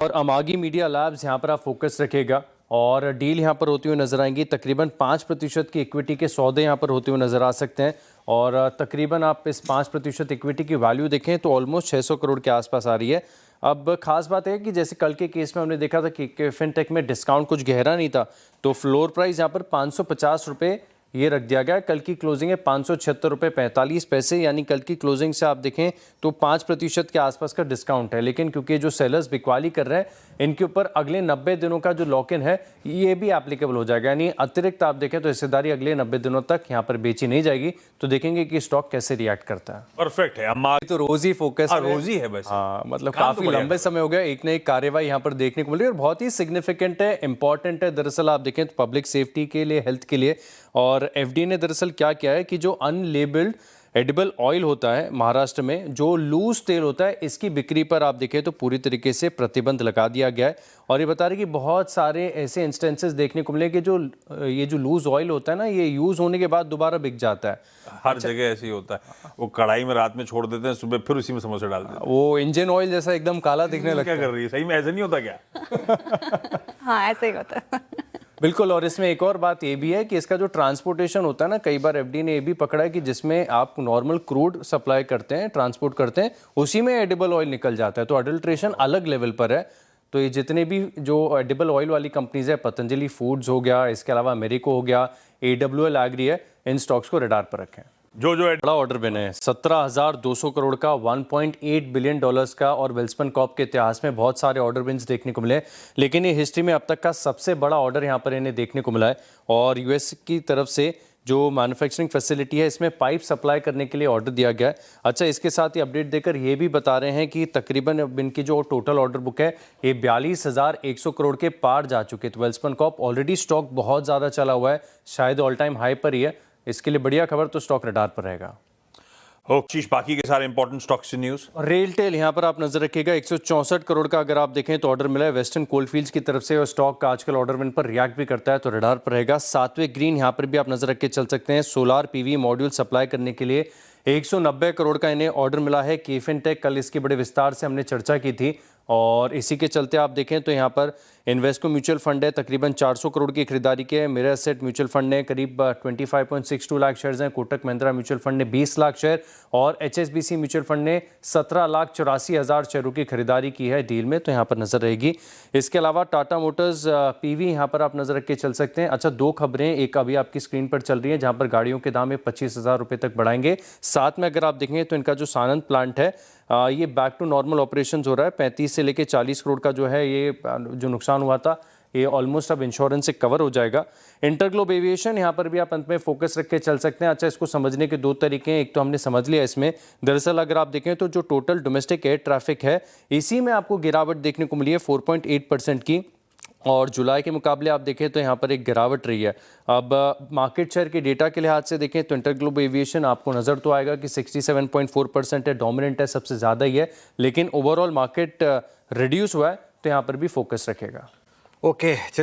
और अमागी media labs यहाँ पर आप फोकस रखेगा और डील यहाँ पर होती हुई नजर आएंगी। तकरीबन 5% की इक्विटी के सौदे यहाँ पर होते हुए नजर आ सकते हैं और तकरीबन आप इस 5% इक्विटी की वैल्यू देखें तो ऑलमोस्ट 600 करोड़ के आसपास आ रही है। अब खास बात है कि जैसे कल के केस में हमने देखा था कि फिनटेक में डिस्काउंट कुछ गहरा नहीं था, तो फ्लोर प्राइस यहाँ पर 550 रुपये ये रख दिया गया है। कल की क्लोजिंग है 576 रुपये 45 पैसे, यानी कल की क्लोजिंग से आप देखें तो 5% के आसपास का डिस्काउंट है। लेकिन क्योंकि जो सेलर्स बिकवाली कर रहे हैं इनके ऊपर अगले 90 दिनों का जो लॉक इन है ये भी एप्लीकेबल हो जाएगा, यानी अतिरिक्त आप देखें तो हिस्सेदारी अगले 90 दिनों तक यहाँ पर बेची नहीं जाएगी। तो देखेंगे कि स्टॉक कैसे रिएक्ट करता है। परफेक्ट है। अम्मा तो रोज ही फोकस रोज ही है बस। हाँ, मतलब काफी लंबे समय हो गया एक न एक कार्यवाही यहाँ पर देखने को मिल रही है और बहुत ही सिग्निफिकेंट है, इंपॉर्टेंट है। दरअसल आप देखें तो पब्लिक सेफ्टी के लिए, हेल्थ के लिए, और एफडीए ने दरअसल क्या किया है कि जो अनलेबल्ड एडिबल ऑयल होता है महाराष्ट्र में, जो लूज तेल होता है, इसकी बिक्री पर आप देखें तो पूरी तरीके से प्रतिबंध लगा दिया गया है। और ये बता रहे कि बहुत सारे ऐसे इंस्टेंसेस देखने को मिले कि ये जो लूज ऑयल होता है ना, ये यूज होने के बाद दोबारा बिक जाता है। हर जगह ऐसे ही होता है, वो कढ़ाई में रात में छोड़ देते हैं, सुबह फिर उसी में समोसे डाल देते हैं। वो इंजन ऑयल जैसा एकदम काला दिखने लगता है। क्या कर रही है, सही में ऐसा नहीं होता क्या? हाँ, ऐसे ही होता है। बिल्कुल। और इसमें एक और बात ये भी है कि इसका जो ट्रांसपोर्टेशन होता है ना, कई बार एफडी ने ये भी पकड़ा है कि जिसमें आप नॉर्मल क्रूड सप्लाई करते हैं, ट्रांसपोर्ट करते हैं, उसी में एडिबल ऑयल निकल जाता है। तो अडल्ट्रेशन अलग लेवल पर है। तो ये जितने भी जो एडिबल ऑयल वाली कंपनीज है, पतंजलि फूड्स हो गया, इसके अलावा मेरिको हो गया, AWL एग्री है, इन स्टॉक्स को रडार पर रखें। जो बड़ा ऑर्डर बने हैं 17,200 करोड़ का, 1.8 बिलियन डॉलर्स का, और वेल्सपन कॉर्प के इतिहास में बहुत सारे ऑर्डर विन्स देखने को मिले, लेकिन ये हिस्ट्री में अब तक का सबसे बड़ा ऑर्डर यहाँ पर इन्हें देखने को मिला है। और यूएस की तरफ से जो मैन्युफैक्चरिंग फैसिलिटी है, इसमें पाइप सप्लाई करने के लिए ऑर्डर दिया गया है। अच्छा, इसके साथ ही अपडेट देकर ये भी बता रहे हैं कि तकरीबन इनकी जो टोटल ऑर्डर बुक है ये 42,100 करोड़ के पार जा चुके। तो वेल्सपन कॉर्प ऑलरेडी स्टॉक बहुत ज़्यादा चला हुआ है, शायद ऑल टाइम हाई पर ही है। इसके लिए बढ़िया खबर, तो स्टॉक रडार पर रहेगा। बाकी के सारे इंपॉर्टेंट स्टॉक्स न्यूज। रेलटेल यहाँ पर आप नजर रखिएगा, 164 करोड़ का अगर आप देखें तो ऑर्डर मिला है वेस्टर्न कोलफील्ड्स की तरफ से, और स्टॉक का आजकल ऑर्डर विन पर रिएक्ट भी करता है, तो रडार पर रहेगा। सात्विक ग्रीन यहाँ पर भी आप नजर रख के चल सकते हैं। सोलार पीवी मॉड्यूल सप्लाई करने के लिए 190 करोड़ का इन्हें ऑर्डर मिला है। केफिनटेक, कल इसकी बड़े विस्तार से हमने चर्चा की थी, और इसी के चलते आप देखें तो यहाँ पर इन्वेस्को म्यूचुअल फंड है, तकरीबन 400 करोड़ की खरीदारी की है। मेरा एसेट म्यूचुअल फंड ने करीब 25.62 लाख शेयर्स हैं। कोटक महिंद्रा म्यूचुअल फंड ने 20 लाख शेयर, और HSBC म्यूचुअल फंड ने 17,84,000 शेयरों की खरीदारी की है डील में, तो यहाँ पर नजर रहेगी। इसके अलावा टाटा मोटर्स PV यहाँ पर आप नजर रख के चल सकते हैं। अच्छा, दो खबरें, एक अभी आपकी स्क्रीन पर चल रही है जहाँ पर गाड़ियों के दाम 25,000 रुपये तक बढ़ाएंगे। साथ में अगर आप देखें तो इनका जो सानंद प्लांट है ये बैक टू नॉर्मल ऑपरेशंस हो रहा है। 35 से लेके 40 करोड़ का जो है ये जो नुकसान हुआ था ये ऑलमोस्ट अब इंश्योरेंस से कवर हो जाएगा। इंटरग्लोब एविएशन, यहाँ पर भी आप अंत में फोकस रख के चल सकते हैं। अच्छा, इसको समझने के दो तरीके हैं, एक तो हमने समझ लिया इसमें। दरअसल अगर आप देखें तो जो टोटल डोमेस्टिक एयर ट्रैफिक है इसी में आपको गिरावट देखने को मिली है 4.8% की, और जुलाई के मुकाबले आप देखें तो यहाँ पर एक गिरावट रही है। अब मार्केट शेयर के डेटा के लिहाज से देखें तो इंटरग्लोब एविएशन आपको नज़र तो आएगा कि 67.4% है, डोमिनेंट है, सबसे ज़्यादा ही है, लेकिन ओवरऑल मार्केट रिड्यूस हुआ है, तो यहाँ पर भी फोकस रखेगा। ओके।